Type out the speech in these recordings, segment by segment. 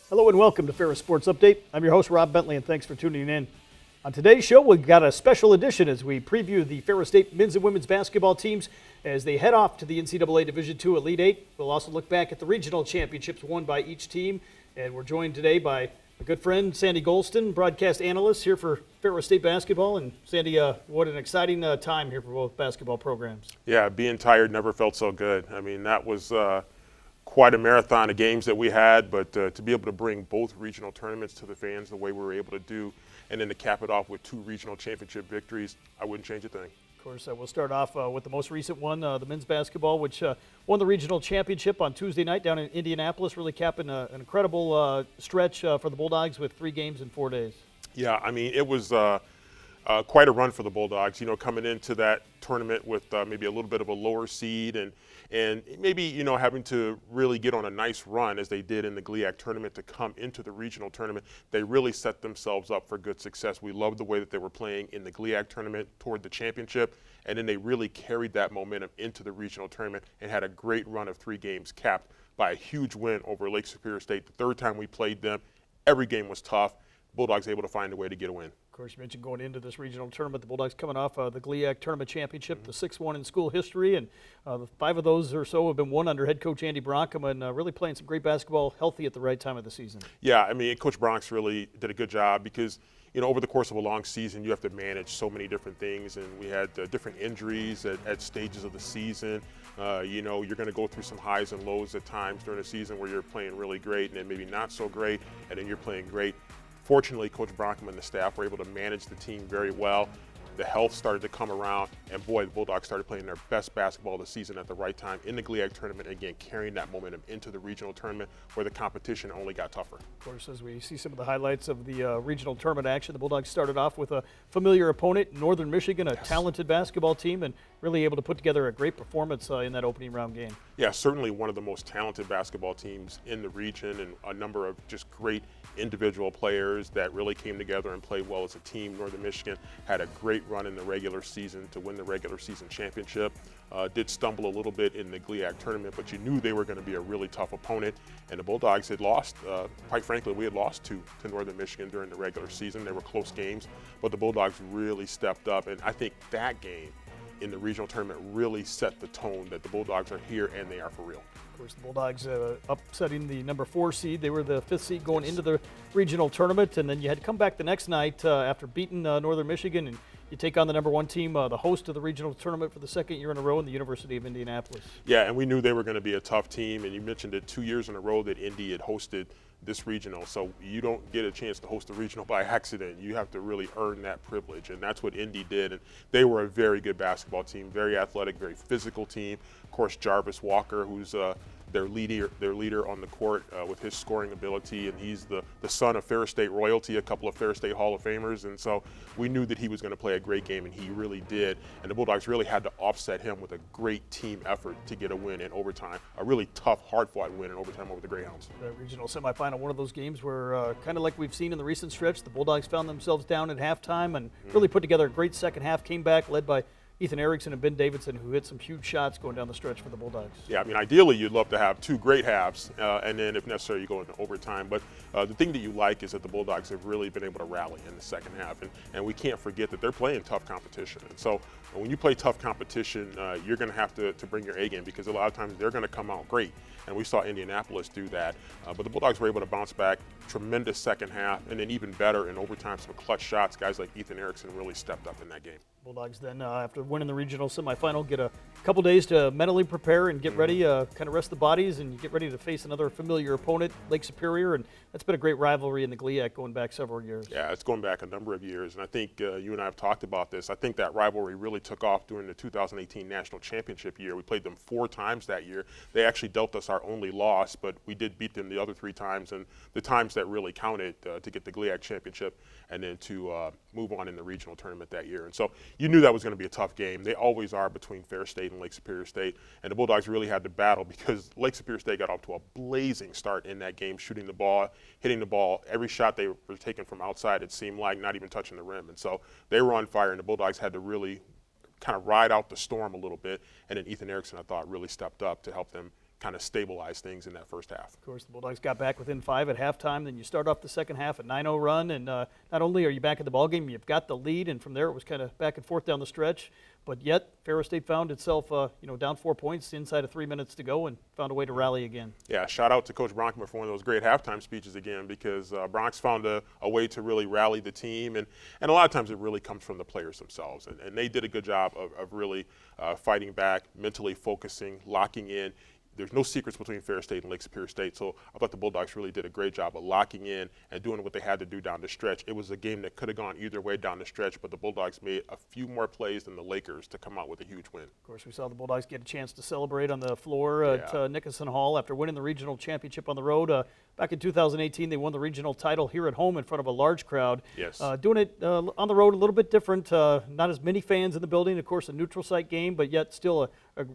Hello and welcome to Ferris Sports Update. I'm your host, Rob Bentley, and thanks for tuning in. On today's show, we've got a special edition as we preview the Ferris State men's and women's basketball teams as they head off to the NCAA Division II Elite Eight. We'll also look back at the regional championships won by each team, and we're joined today by a good friend, Sandy Gholston, broadcast analyst here for Ferris State basketball. And Sandy, what an exciting time here for both basketball programs. Yeah, being tired never felt so good. I mean, that was quite a marathon of games that we had, but to be able to bring both regional tournaments to the fans the way we were able to do, and then to cap it off with 2 regional championship victories, I wouldn't change a thing. Of course, we'll start off with the most recent one, the men's basketball, which won the regional championship on Tuesday night down in Indianapolis, really capping an incredible stretch for the Bulldogs with 3 games in 4 days. Yeah, I mean, it was quite a run for the Bulldogs, you know, coming into that tournament with maybe a little bit of a lower seed and maybe, you know, having to really get on a nice run as they did in the GLIAC tournament to come into the regional tournament. They really set themselves up for good success. We loved the way that they were playing in the GLIAC tournament toward the championship, and then they really carried that momentum into the regional tournament and had a great run of 3 games capped by a huge win over Lake Superior State. The 3rd time we played them, every game was tough. Bulldogs able to find a way to get a win. Of course, you mentioned going into this regional tournament, the Bulldogs coming off the GLIAC tournament championship, the 6th one in school history, and the 5 of those or so have been won under head coach Andy Bronkham, and really playing some great basketball, healthy at the right time of the season. Yeah, I mean, Coach Bronx really did a good job because, you know, over the course of a long season, you have to manage so many different things, and we had different injuries at stages of the season. You know, you're going to go through some highs and lows at times during the season where you're playing really great and then maybe not so great, and then you're playing great. Fortunately, Coach Bronkham and the staff were able to manage the team very well. The health started to come around, and boy, the Bulldogs started playing their best basketball of the season at the right time in the GLIAC tournament, again, carrying that momentum into the regional tournament where the competition only got tougher. Of course, as we see some of the highlights of the regional tournament action, the Bulldogs started off with a familiar opponent, Northern Michigan, a talented basketball team, and really able to put together a great performance in that opening round game. Yeah, certainly one of the most talented basketball teams in the region, and a number of just great individual players that really came together and played well as a team. Northern Michigan had a great run in the regular season to win the regular season championship. Did stumble a little bit in the GLIAC tournament, but you knew they were going to be a really tough opponent. And the Bulldogs had lost, quite frankly, we had lost to Northern Michigan during the regular season. They were close games, but the Bulldogs really stepped up. And I think that game in the regional tournament really set the tone that the Bulldogs are here and they are for real. Of course, the Bulldogs upsetting the number 4 seed. They were the 5th seed going into the regional tournament, and then you had to come back the next night after beating Northern Michigan, and you take on the number 1 team, the host of the regional tournament for the 2nd year in a row in the University of Indianapolis. Yeah, and we knew they were going to be a tough team, and you mentioned it 2 years in a row that Indy had hosted this regional, so you don't get a chance to host a regional by accident. You have to really earn that privilege, and that's what Indy did. And they were a very good basketball team, very athletic, very physical team. Of course, Jarvis Walker, who's their leader on the court with his scoring ability, and he's the son of Ferris State royalty, a couple of Ferris State Hall of Famers, and so we knew that he was going to play a great game, and he really did. And the Bulldogs really had to offset him with a great team effort to get a win in overtime, a really tough, hard-fought win in overtime over the Greyhounds. The regional semifinal, one of those games where, kind of like we've seen in the recent stretch, the Bulldogs found themselves down at halftime and really put together a great second half, came back, led by Ethan Erickson and Ben Davidson, who hit some huge shots going down the stretch for the Bulldogs. Yeah, I mean, ideally you'd love to have 2 great halves, and then if necessary you go into overtime. But the thing that you like is that the Bulldogs have really been able to rally in the second half, and we can't forget that they're playing tough competition. And so when you play tough competition, you're going to have to bring your A game, because a lot of times they're going to come out great. And we saw Indianapolis do that. But the Bulldogs were able to bounce back, tremendous second half, and then even better in overtime, some clutch shots. Guys like Ethan Erickson really stepped up in that game. Bulldogs then, after winning the regional semifinal, get a couple days to mentally prepare and get ready, kind of rest the bodies, and get ready to face another familiar opponent, Lake Superior, and that's been a great rivalry in the GLIAC going back several years. Yeah, it's going back a number of years, and I think you and I have talked about this. I think that rivalry really took off during the 2018 National Championship year. We played them 4 times that year. They actually dealt us our only loss, but we did beat them the other 3 times, and the times that really counted to get the GLIAC championship and then to move on in the regional tournament that year. And so you knew that was going to be a tough game. They always are between Ferris State and Lake Superior State, and the Bulldogs really had to battle because Lake Superior State got off to a blazing start in that game, shooting the ball, hitting the ball. Every shot they were taking from outside, it seemed like, not even touching the rim. And so they were on fire, and the Bulldogs had to really kind of ride out the storm a little bit. And then Ethan Erickson, I thought, really stepped up to help them kind of stabilize things in that first half. Of course, the Bulldogs got back within 5 at halftime. Then you start off the second half, a 9-0 run, and not only are you back in the ballgame, you've got the lead, and from there it was kind of back and forth down the stretch. But yet, Ferris State found itself, down 4 points inside of 3 minutes to go, and found a way to rally again. Yeah, shout out to Coach Bronkman for one of those great halftime speeches again, because Bronx found a way to really rally the team, and a lot of times it really comes from the players themselves, and they did a good job of really fighting back, mentally focusing, locking in. There's no secrets between Ferris State and Lake Superior State, so I thought the Bulldogs really did a great job of locking in and doing what they had to do down the stretch. It was a game that could have gone either way down the stretch, but the Bulldogs made a few more plays than the Lakers to come out with a huge win. Of course, we saw the Bulldogs get a chance to celebrate on the floor at Nicholson Hall after winning the regional championship on the road. Back in 2018, they won the regional title here at home in front of a large crowd. Yes. Doing it on the road a little bit different. Not as many fans in the building. Of course, a neutral site game, but yet still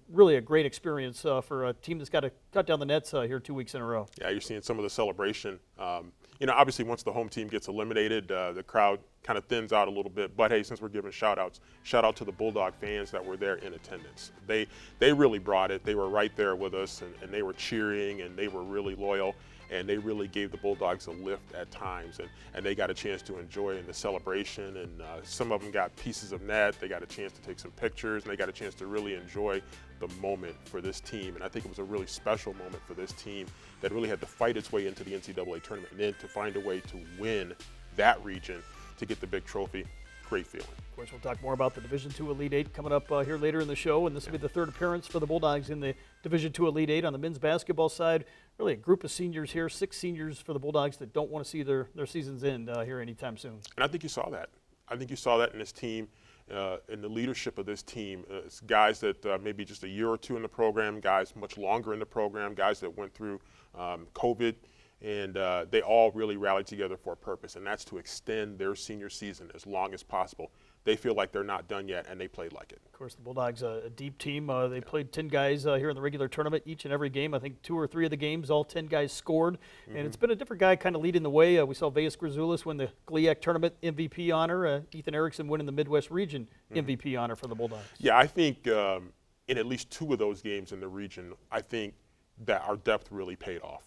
really a great experience for a team that's got to cut down the nets here 2 weeks in a row. Yeah, you're seeing some of the celebration. Obviously once the home team gets eliminated, the crowd kind of thins out a little bit. But hey, since we're giving shout out to the Bulldog fans that were there in attendance. They really brought it. They were right there with us, and they were cheering, and they were really loyal. And they really gave the Bulldogs a lift at times, and they got a chance to enjoy in the celebration, and some of them got pieces of net. They got a chance to take some pictures, and they got a chance to really enjoy the moment for this team. And I think it was a really special moment for this team that really had to fight its way into the NCAA tournament, and then to find a way to win that region to get the big trophy. Great feeling. Of course, we'll talk more about the Division II Elite Eight coming up here later in the show, and this will be the third appearance for the Bulldogs in the Division II Elite Eight. On the men's basketball side, really a group of seniors here, 6 seniors for the Bulldogs that don't want to see their seasons end here anytime soon. And I think you saw that. I think you saw that in this team, in the leadership of this team. It's guys that maybe just a year or two in the program, guys much longer in the program, guys that went through COVID. And they all really rallied together for a purpose, and that's to extend their senior season as long as possible. They feel like they're not done yet, and they played like it. Of course, the Bulldogs, a deep team. They played 10 guys here in the regular tournament, each and every game. I think 2 or 3 of the games, all 10 guys scored. And it's been a different guy kind of leading the way. We saw Veas Grzoulis win the GLIAC tournament MVP honor. Ethan Erickson winning the Midwest region MVP honor for the Bulldogs. Yeah, I think in at least 2 of those games in the region, I think that our depth really paid off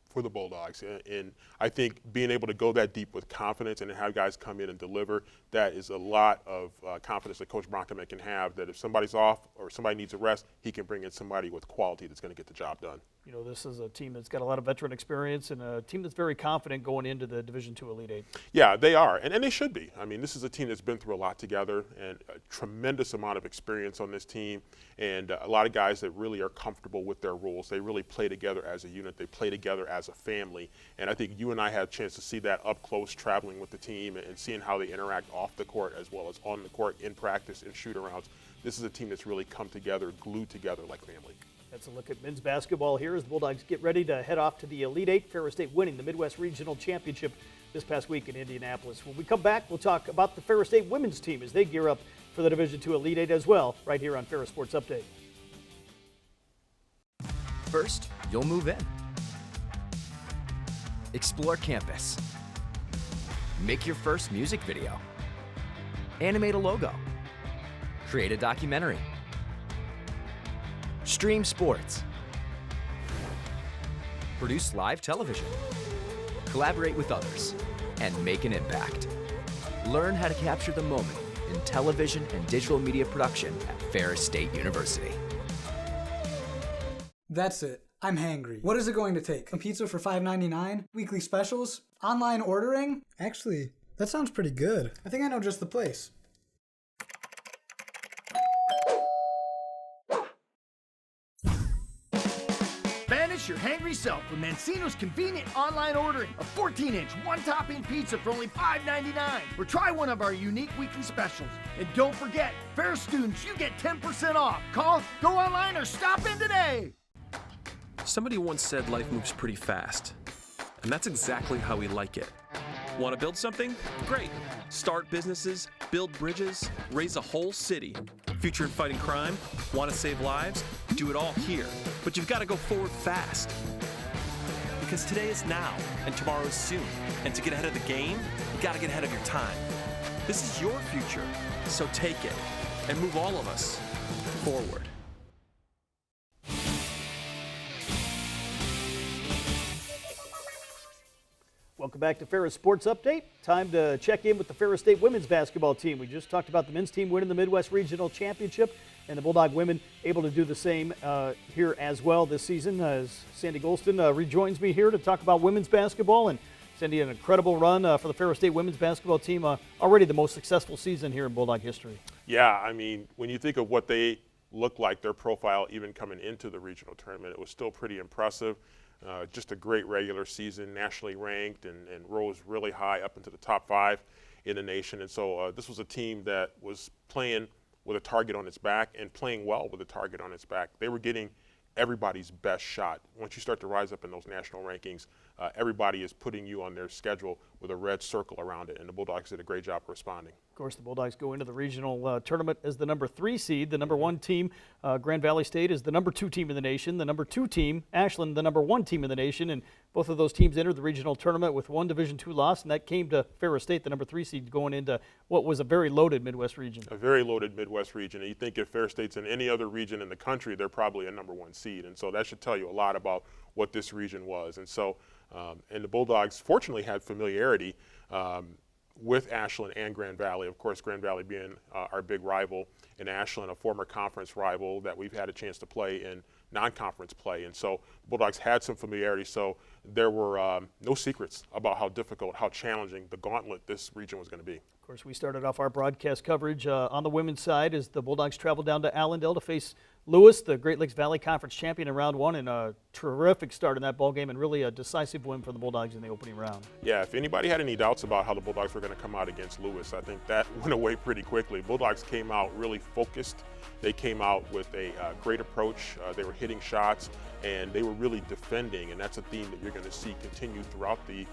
for the Bulldogs. And I think being able to go that deep with confidence and have guys come in and deliver, that is a lot of confidence that Coach Bronkman can have, that if somebody's off or somebody needs a rest, he can bring in somebody with quality that's going to get the job done. You know, this is a team that's got a lot of veteran experience and a team that's very confident going into the Division II Elite Eight. Yeah, they are, and they should be. I mean, this is a team that's been through a lot together and a tremendous amount of experience on this team, and a lot of guys that really are comfortable with their roles. They really play together as a unit. They play together as a family, and I think you and I had a chance to see that up close traveling with the team and seeing how they interact off the court as well as on the court in practice and shoot-arounds. This is a team that's really come together, glued together like family. That's a look at men's basketball here as the Bulldogs get ready to head off to the Elite Eight. Ferris State winning the Midwest Regional Championship this past week in Indianapolis. When we come back, we'll talk about the Ferris State women's team as they gear up for the Division II Elite Eight as well, right here on Ferris Sports Update. First, you'll move in. Explore campus. Make your first music video. Animate a logo. Create a documentary. Stream sports. Produce live television. Collaborate with others. And make an impact. Learn how to capture the moment in television and digital media production at Ferris State University. That's it. I'm hangry. What is it going to take? A pizza for $5.99? Weekly specials? Online ordering? Actually, that sounds pretty good. I think I know just the place. Banish your hangry self with Mancino's convenient online ordering. A 14-inch, one-topping pizza for only $5.99. Or try one of our unique weekly specials. And don't forget, Ferris students, you get 10% off. Call, go online, or stop in today. Somebody once said life moves pretty fast, and that's exactly how we like it. Want to build something? Great. Start businesses, build bridges, raise a whole city. Future in fighting crime? Want to save lives? Do it all here. But you've got to go forward fast. Because today is now, and tomorrow is soon. And to get ahead of the game, you got to get ahead of your time. This is your future, so take it and move all of us forward. Welcome back to Ferris Sports Update. Time to check in with the Ferris State women's basketball team. We just talked about the men's team winning the Midwest Regional Championship, and the Bulldog women able to do the same here as well this season. As Sandy Gholston rejoins me here to talk about women's basketball. And Sandy, an incredible run for the Ferris State women's basketball team. Already the most successful season here in Bulldog history. Yeah, I mean, when you think of what they looked like, their profile even coming into the regional tournament, it was still pretty impressive. Just a great regular season, nationally ranked, and rose really high up into the top 5 in the nation. And so this was a team that was playing with a target on its back and playing well with a target on its back. They were getting everybody's best shot. Once you start to rise up in those national rankings, everybody is putting you on their schedule with a red circle around it, and the Bulldogs did a great job responding. Of course, the Bulldogs go into the regional tournament as the number 3 seed. The number 1 team, Grand Valley State, is the number 2 team in the nation. The number 2 team, Ashland, the number 1 team in the nation. And both of those teams entered the regional tournament with 1 Division II loss, and that came to Ferris State, the number 3 seed, going into what was a very loaded Midwest region. A very loaded Midwest region. And you think if Ferris State's in any other region in the country, they're probably a number 1 seed. And so that should tell you a lot about what this region was. And so, and the Bulldogs fortunately had familiarity with Ashland and Grand Valley. Of course, Grand Valley being our big rival, and Ashland a former conference rival that we've had a chance to play in non-conference play. And so the Bulldogs had some familiarity, so there were no secrets about how difficult, how challenging the gauntlet this region was going to be. Of course, we started off our broadcast coverage on the women's side as the Bulldogs traveled down to Allendale to face Lewis, the Great Lakes Valley Conference champion in round 1, and a terrific start in that ball game and really a decisive win for the Bulldogs in the opening round. Yeah, if anybody had any doubts about how the Bulldogs were going to come out against Lewis, I think that went away pretty quickly. Bulldogs came out really focused. They came out with a great approach. They were hitting shots, and they were really defending, and that's a theme that you're going to see continue throughout the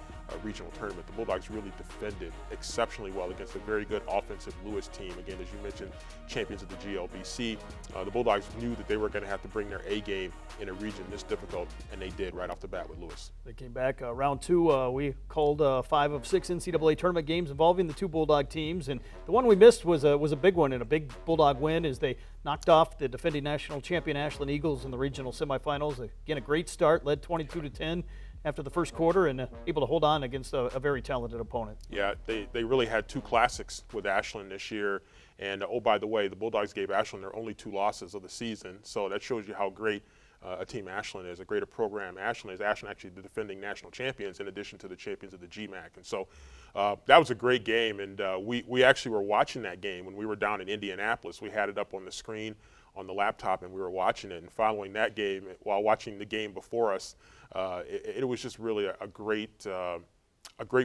regional tournament. The Bulldogs really defended exceptionally well against a very good offensive Lewis team. Again, as you mentioned, champions of the GLBC. The Bulldogs knew that they were going to have to bring their A game in a region this difficult, and they did right off the bat with Lewis. They came back round 2. We called 5 of 6 NCAA tournament games involving the 2 Bulldog teams, and the one we missed was a big one and a big Bulldog win as they knocked off the defending national champion Ashland Eagles in the regional semifinals. Again, a great start, led 22-10 after the first quarter, and able to hold on against a very talented opponent. Yeah, they really had 2 classics with Ashland this year. And oh, by the way, the Bulldogs gave Ashland their only 2 losses of the season. So that shows you how great a team Ashland is, a greater program Ashland is. Ashland actually the defending national champions in addition to the champions of the GMAC. And so that was a great game. And we actually were watching that game when we were down in Indianapolis. We had it up on the screen on the laptop, and we were watching it. And following that game, while watching the game before us, it was just really a great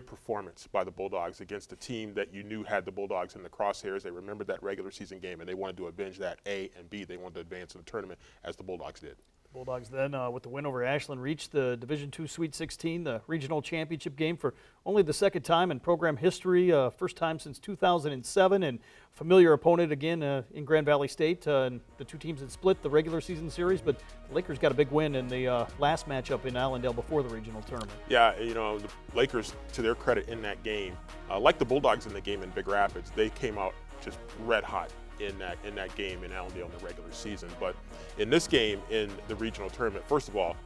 performance by the Bulldogs against a team that you knew had the Bulldogs in the crosshairs. They remembered that regular season game, and they wanted to avenge that A and B. They wanted to advance in the tournament as the Bulldogs did. Bulldogs then, with the win over Ashland, reached the Division II Sweet 16, the regional championship game for only the 2nd time in program history, first time since 2007, and familiar opponent again in Grand Valley State. And the 2 teams had split the regular season series, but the Lakers got a big win in the last matchup in Allendale before the regional tournament. Yeah, you know, the Lakers, to their credit in that game, like the Bulldogs in the game in Big Rapids, they came out just red hot in that game in Allendale in the regular season. But in this game in the regional tournament, first of all,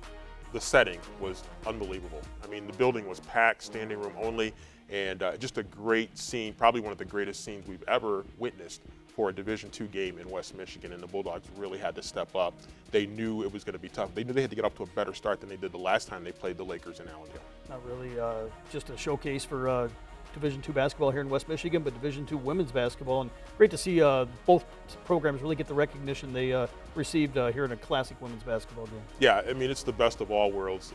the setting was unbelievable. I mean, the building was packed, standing room only, and just a great scene, probably one of the greatest scenes we've ever witnessed for a Division II game in West Michigan, and the Bulldogs really had to step up. They knew it was going to be tough. They knew they had to get up to a better start than they did the last time they played the Lakers in Allendale. Not really just a showcase for Division II basketball here in West Michigan, but Division II women's basketball, and great to see both programs really get the recognition they received here in a classic women's basketball game. Yeah, I mean, it's the best of all worlds.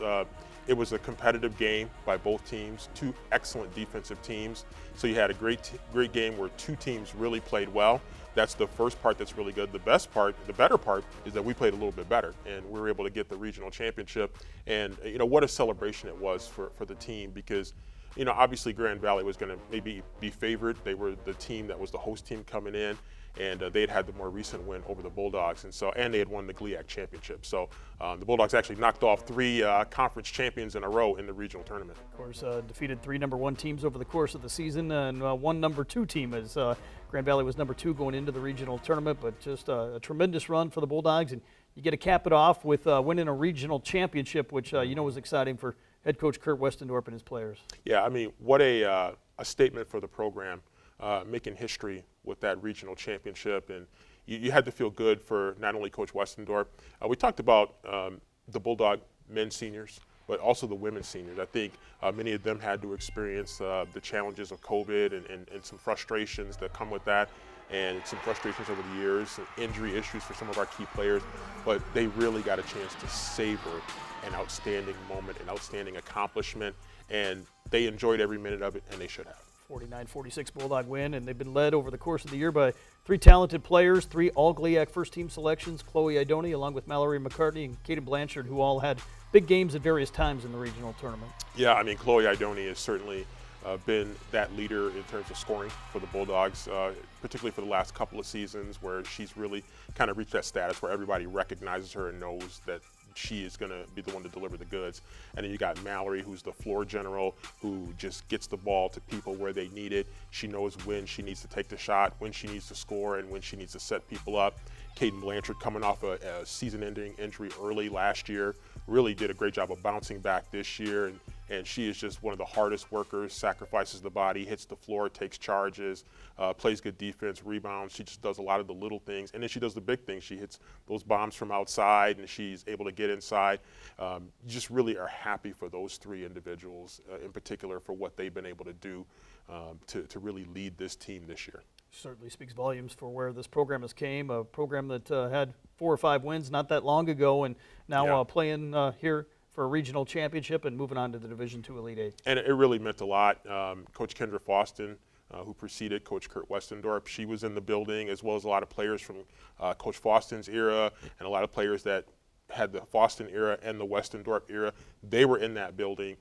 It was a competitive game by both teams, 2 excellent defensive teams. So you had a great game where 2 teams really played well. That's the first part that's really good. The best part, the better part, is that we played a little bit better, and we were able to get the regional championship. And you know, what a celebration it was for the team, because you know, obviously Grand Valley was going to maybe be favored. They were the team that was the host team coming in, and they had the more recent win over the Bulldogs, and they had won the GLIAC championship. So the Bulldogs actually knocked off 3 conference champions in a row in the regional tournament. Of course, defeated 3 number 1 teams over the course of the season, and 1 number 2 team as Grand Valley was number 2 going into the regional tournament. But just a tremendous run for the Bulldogs, and you get to cap it off with winning a regional championship, which you know was exciting for head coach Kurt Westendorp and his players. Yeah, I mean, what a statement for the program, making history with that regional championship. And you had to feel good for not only Coach Westendorp. We talked about the Bulldog men's seniors, but also the women's seniors. I think many of them had to experience the challenges of COVID and some frustrations that come with that, and some frustrations over the years, and injury issues for some of our key players. But they really got a chance to savor an outstanding moment, an outstanding accomplishment, and they enjoyed every minute of it, and they should have. 49-46 Bulldog win, and they've been led over the course of the year by 3 talented players, 3 all-GLIAC first-team selections, Chloe Idoni along with Mallory McCartney and Kaden Blanchard, who all had big games at various times in the regional tournament. Yeah, I mean, Chloe Idoni has certainly been that leader in terms of scoring for the Bulldogs, particularly for the last couple of seasons, where she's really kind of reached that status where everybody recognizes her and knows that she is going to be the one to deliver the goods. And then you got Mallory, who's the floor general, who just gets the ball to people where they need it. She knows when she needs to take the shot, when she needs to score, and when she needs to set people up. Kaden Blanchard, coming off a season-ending injury early last year, really did a great job of bouncing back this year. And she is just one of the hardest workers, sacrifices the body, hits the floor, takes charges, plays good defense, rebounds. She just does a lot of the little things. And then she does the big things. She hits those bombs from outside, and she's able to get inside. You just really are happy for those 3 individuals in particular for what they've been able to do to really lead this team this year. Certainly speaks volumes for where this program has came, a program that had 4 or 5 wins not that long ago, and now playing here for a regional championship and moving on to the Division II Elite Eight. And it really meant a lot. Coach Kendra Faustin, who preceded Coach Kurt Westendorp, she was in the building, as well as a lot of players from Coach Faustin's era and a lot of players that had the Faustin era and the Westendorp era. They were in that building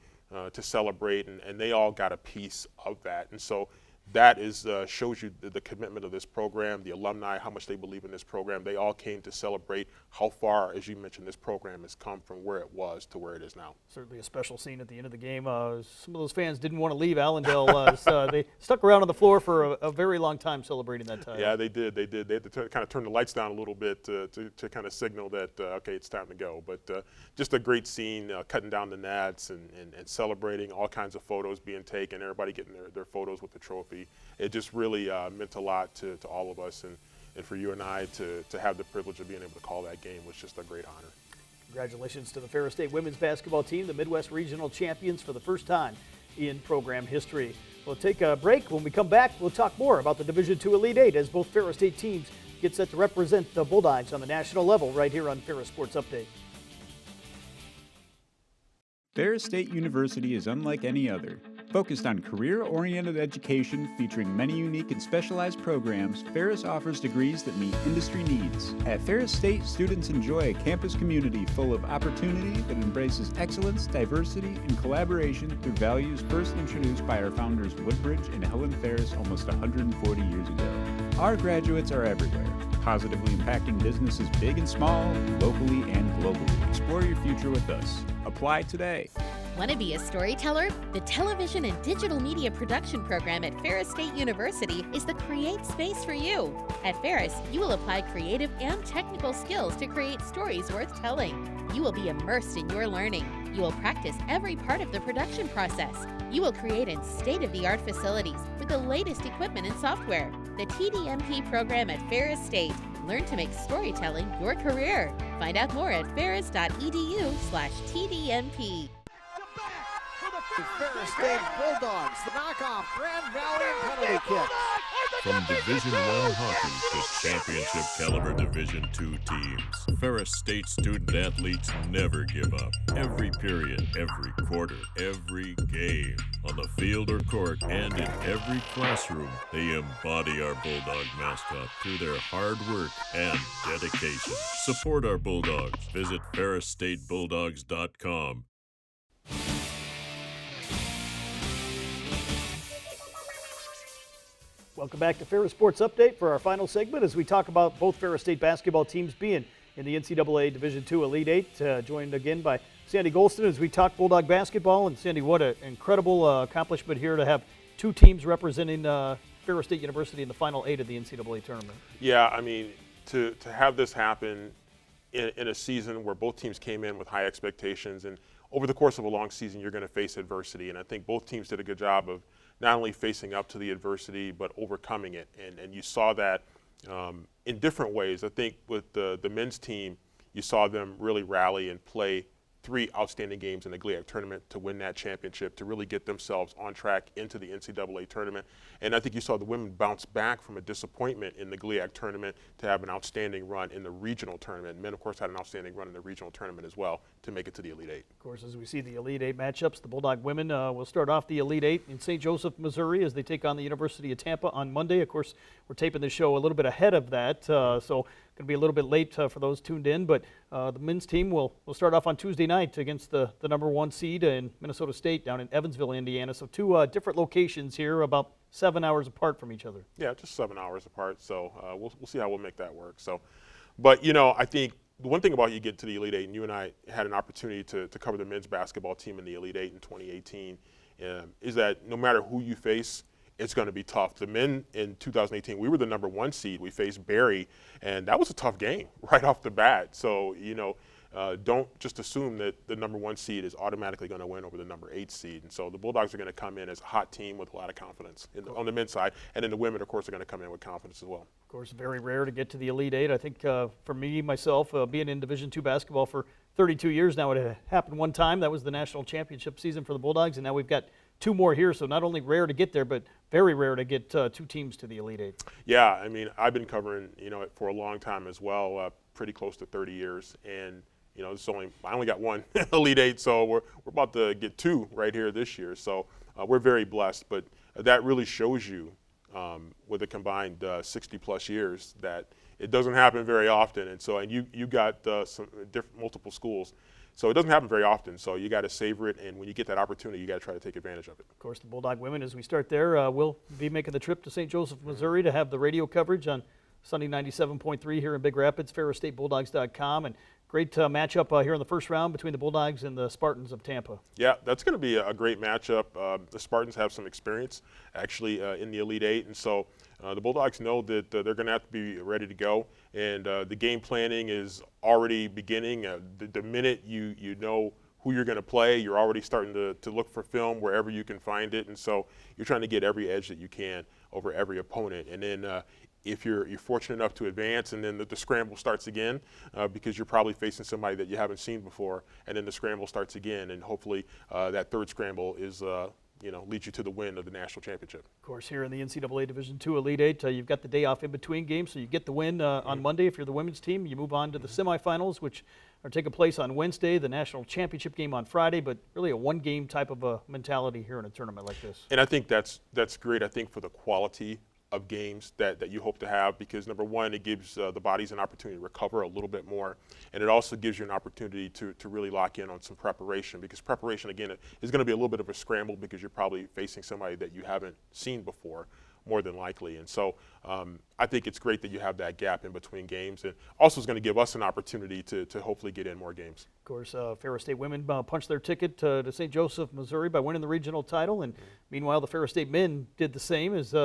to celebrate, and they all got a piece of that. And so that is shows you the commitment of this program, the alumni, how much they believe in this program. They all came to celebrate how far, as you mentioned, this program has come from where it was to where it is now. Certainly a special scene at the end of the game. Some of those fans didn't want to leave Allendale. So they stuck around on the floor for a very long time celebrating that title. Yeah, they did. They did. They had to kind of turn the lights down a little bit to kind of signal that, okay, it's time to go. But just a great scene, cutting down the nats and celebrating, all kinds of photos being taken, everybody getting their photos with the trophy. It just really meant a lot to all of us, and for you and I to have the privilege of being able to call that game was just a great honor. Congratulations to the Ferris State women's basketball team, the Midwest Regional champions for the first time in program history. We'll take a break. When we come back, we'll talk more about the Division II Elite Eight as both Ferris State teams get set to represent the Bulldogs on the national level right here on Ferris Sports Update. Ferris State University is unlike any other. Focused on career-oriented education featuring many unique and specialized programs, Ferris offers degrees that meet industry needs. At Ferris State, students enjoy a campus community full of opportunity that embraces excellence, diversity, and collaboration through values first introduced by our founders Woodbridge and Helen Ferris almost 140 years ago. Our graduates are everywhere, positively impacting businesses big and small, locally and globally. Explore your future with us. Apply today. Want to be a storyteller? The Television and Digital Media Production program at Ferris State University is the create space for you. At Ferris, you will apply creative and technical skills to create stories worth telling. You will be immersed in your learning. You will practice every part of the production process. You will create in state-of-the-art facilities with the latest equipment and software. The TDMP program at Ferris State. Learn to make storytelling your career. Find out more at ferris.edu/TDMP. The Ferris State Bulldogs, the knockoff Grand Valley penalty kick. From Division I hockey to championship caliber Division II teams, Ferris State student athletes never give up. Every period, every quarter, every game, on the field or court, and in every classroom, they embody our Bulldog mascot through their hard work and dedication. Support our Bulldogs. Visit ferrisstatebulldogs.com. Welcome back to Ferris Sports Update for our final segment as we talk about both Ferris State basketball teams being in the NCAA Division II Elite Eight. Joined again by Sandy Gholston as we talk Bulldog basketball. And Sandy, what an incredible accomplishment here to have 2 teams representing Ferris State University in the final 8 of the NCAA tournament. Yeah, I mean, to have this happen in a season where both teams came in with high expectations, and over the course of a long season, you're going to face adversity. And I think both teams did a good job of not only facing up to the adversity, but overcoming it. And you saw that in different ways. I think with the men's team, you saw them really rally and play 3 outstanding games in the GLIAC tournament to win that championship, to really get themselves on track into the NCAA tournament. And I think you saw the women bounce back from a disappointment in the GLIAC tournament to have an outstanding run in the regional tournament. Men, of course, had an outstanding run in the regional tournament as well to make it to the Elite Eight. Of course, as we see the Elite Eight matchups, the Bulldog women will start off the Elite Eight in St. Joseph, Missouri, as they take on the University of Tampa on Monday. Of course, we're taping this show a little bit ahead of that, so going to be a little bit late for those tuned in, but the men's team will start off on Tuesday night against the number 1 seed in Minnesota State down in Evansville, Indiana. So 2 different locations here, about 7 hours apart from each other. Yeah, just 7 hours apart. So we'll see how we'll make that work. So, but you know, I think the one thing about you get to the Elite Eight, and you and I had an opportunity to cover the men's basketball team in the Elite Eight in 2018, is that no matter who you face, it's going to be tough. The men in 2018, we were the number 1 seed. We faced Barry, and that was a tough game right off the bat. So, you know, don't just assume that the number 1 seed is automatically going to win over the number 8 seed. And so the Bulldogs are going to come in as a hot team with a lot of confidence on the men's side. And then the women, of course, are going to come in with confidence as well. Of course, very rare to get to the Elite Eight. I think for me, myself, being in Division II basketball for 32 years now, it had happened one time. That was the national championship season for the Bulldogs, and now we've got 2 more here. So not only rare to get there, but very rare to get 2 teams to the Elite Eight. Yeah, I mean, I've been covering, you know, it for a long time as well, pretty close to 30 years. And, you know, I only got 1 Elite Eight, so we're about to get 2 right here this year. So we're very blessed. But that really shows you, with a combined 60-plus years, that it doesn't happen very often. And so, and you got some multiple schools. So it doesn't happen very often, so you got to savor it, and when you get that opportunity, you got to try to take advantage of it. Of course, the Bulldog women, as we start there, will be making the trip to St. Joseph, Missouri to have the radio coverage on Sunday 97.3 here in Big Rapids, ferrisstatebulldogs.com, and great matchup here in the first round between the Bulldogs and the Spartans of Tampa. Yeah, that's going to be a great matchup. The Spartans have some experience, actually, in the Elite Eight, and so the Bulldogs know that they're going to have to be ready to go, and the game planning is already beginning. The minute you know who you're going to play, you're already starting to look for film wherever you can find it, and so you're trying to get every edge that you can over every opponent. And then if you're fortunate enough to advance, and then the scramble starts again, because you're probably facing somebody that you haven't seen before, and then the scramble starts again, and hopefully that third scramble is leads you to the win of the national championship. Of course, here in the NCAA Division II Elite Eight, you've got the day off in between games, so you get the win on Monday if you're the women's team. You move on to the semifinals, which are taking place on Wednesday, the national championship game on Friday, but really a one-game type of a mentality here in a tournament like this. And I think that's great, I think, for the quality of games that you hope to have, because number one, it gives the bodies an opportunity to recover a little bit more, and it also gives you an opportunity to really lock in on some preparation, because preparation, again, is going to be a little bit of a scramble because you're probably facing somebody that you haven't seen before, more than likely. And so I think it's great that you have that gap in between games, and also is going to give us an opportunity to hopefully get in more games. Of course, Ferris State women punched their ticket to St. Joseph, Missouri by winning the regional title, and meanwhile the Ferris State men did the same as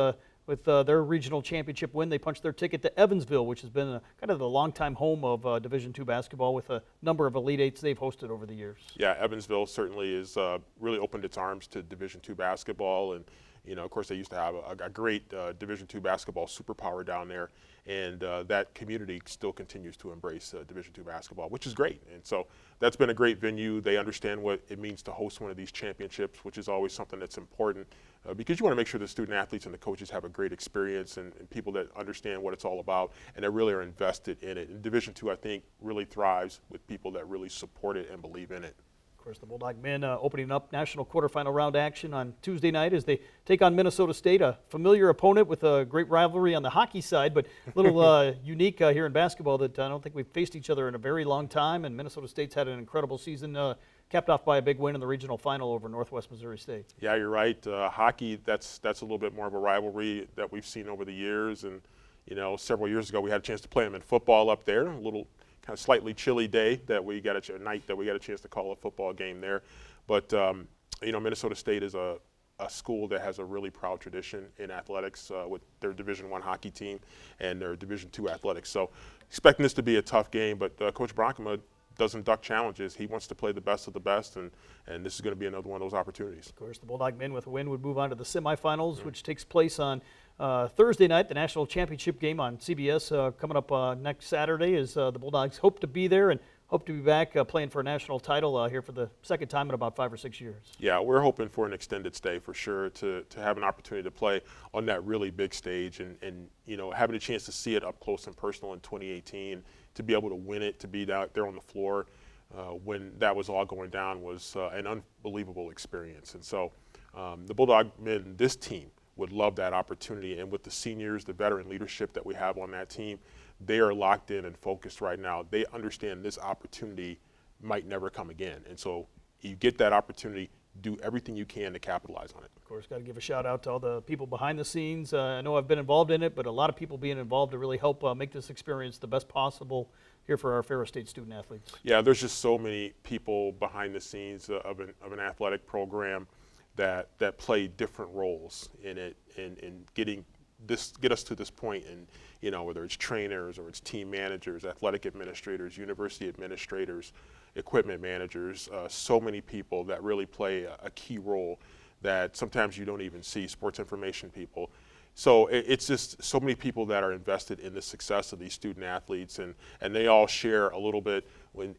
with their regional championship win. They punched their ticket to Evansville, which has been kind of the longtime home of Division II basketball, with a number of Elite Eights they've hosted over the years. Yeah, Evansville certainly is really opened its arms to Division II basketball, and of course, they used to have a great Division II basketball superpower down there, and that community still continues to embrace Division II basketball, which is great. And so that's been a great venue. They understand what it means to host one of these championships, which is always something that's important, because you want to make sure the student athletes and the coaches have a great experience, and people that understand what it's all about and that really are invested in it. And Division II, I think, really thrives with people that really support it and believe in it. Of course, the Bulldog men opening up national quarterfinal round action on Tuesday night as they take on Minnesota State, a familiar opponent with a great rivalry on the hockey side, but a little unique here in basketball that I don't think we've faced each other in a very long time. And Minnesota State's had an incredible season, capped off by a big win in the regional final over Northwest Missouri State. Yeah, you're right. Hockey, that's a little bit more of a rivalry that we've seen over the years. And several years ago we had a chance to play them in football up there, a little kind of slightly chilly day that we got a night that we got a chance to call a football game there. But Minnesota State is a a school that has a really proud tradition in athletics with their Division I hockey team and their Division II athletics. So expecting this to be a tough game, but Coach Bronkema doesn't duck challenges. He wants to play the best of the best, and this is going to be another one of those opportunities. Of course, the Bulldog men with a win would move on to the semifinals, which takes place on Thursday night. The national championship game on CBS coming up next Saturday as the Bulldogs hope to be there and hope to be back playing for a national title here for the second time in about 5 or 6 years. Yeah, we're hoping for an extended stay for sure to have an opportunity to play on that really big stage and you know, having a chance to see it up close and personal in 2018, to be able to win it, to be out there on the floor when that was all going down was an unbelievable experience. And so the Bulldog men, this team, would love that opportunity. And with the seniors, the veteran leadership that we have on that team, they are locked in and focused right now. They understand this opportunity might never come again. And so you get that opportunity, do everything you can to capitalize on it. Of course, got to give a shout out to all the people behind the scenes. I know I've been involved in it, but a lot of people being involved to really help make this experience the best possible here for our Ferris State student athletes. Yeah, there's just so many people behind the scenes of an athletic program that play different roles in it and get us to this point, and you know, whether it's trainers or it's team managers, athletic administrators, university administrators, equipment managers, so many people that really play a key role that sometimes you don't even see, sports information people. So it's just so many people that are invested in the success of these student athletes, and they all share a little bit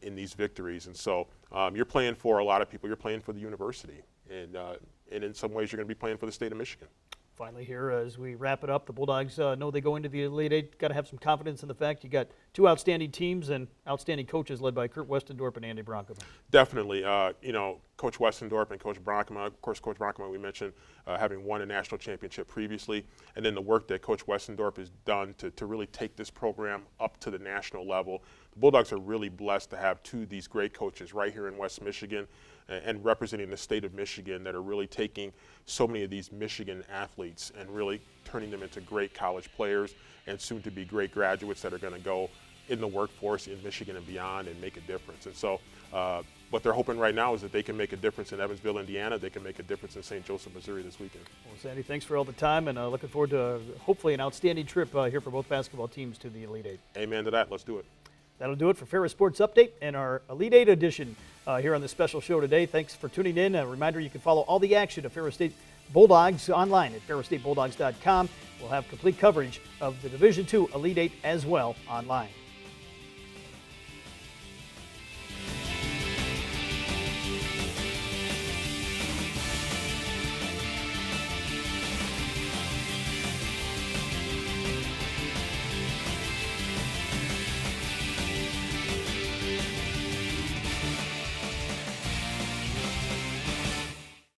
in these victories. And so you're playing for a lot of people. You're playing for the university, and in some ways you're going to be playing for the state of Michigan. Finally here, as we wrap it up, the Bulldogs know they go into the Elite Eight. Got to have some confidence in the fact you got two outstanding teams and outstanding coaches led by Kurt Westendorp and Andy Bronkema. Definitely. You know, Coach Westendorp and Coach Bronkema, of course, Coach Bronkema, we mentioned having won a national championship previously, and then the work that Coach Westendorp has done to really take this program up to the national level. The Bulldogs are really blessed to have two of these great coaches right here in West Michigan and representing the state of Michigan that are really taking so many of these Michigan athletes and really turning them into great college players and soon to be great graduates that are going to go in the workforce in Michigan and beyond and make a difference. And so what they're hoping right now is that they can make a difference in Evansville, Indiana. They can make a difference in St. Joseph, Missouri this weekend. Well, Sandy, thanks for all the time, and looking forward to hopefully an outstanding trip here for both basketball teams to the Elite Eight. Amen to that. Let's do it. That'll do it for Ferris Sports Update and our Elite Eight edition here on this special show today. Thanks for tuning in. A reminder, you can follow all the action of Ferris State Bulldogs online at ferrisstatebulldogs.com. We'll have complete coverage of the Division II Elite Eight as well online.